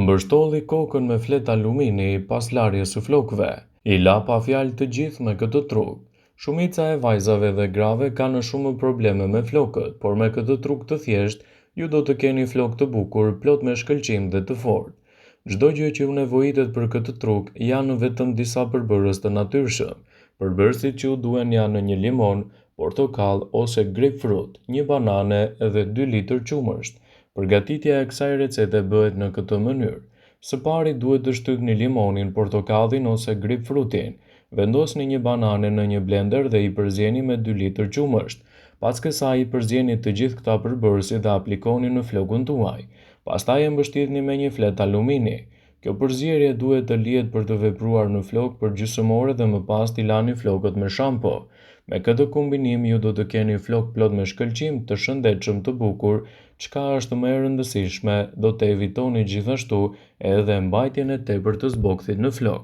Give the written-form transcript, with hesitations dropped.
Mbështolli kokën me fletë alumini pas larjes së flokëve. I la pa fjalë të gjithë me këtë truk. Shumica e vajzave dhe grave kanë shumë probleme me flokët, por me këtë truk të thjeshtë, ju do të keni flokë të bukur, plot me shkëlqim dhe të fortë. Çdo gjë që ju nevojitet për këtë truk janë vetëm disa përbërës të natyrshëm. Përbërësit që ju duhen janë një limon, portokall ose grapefruit, një banane dhe 2 litër qumësht. Përgatitja e kësaj recete bëhet në këtë mënyrë. Së pari duhet të shtypni limonin, portokallin ose grapefruitin. Vendosni një banane në një blender dhe i përzjeni me 2 litër qumësht. Pas kësaj i përzjeni të gjithë këta përbërësi dhe aplikoni në flokën tuaj. Pastaj e mbështjellni me një fletë alumini. Kjo përzierje duhet të lihet për të vepruar në flokë për gjysmore dhe më pas t'i lani flokët me shampo. Me këtë kombinim ju do të keni flokë plot me shkëlqim, të shëndetshëm, të bukur, çka është më e rëndësishme, do të evitoni gjithashtu edhe mbajtjen e tepërt të zbokthit në flokë.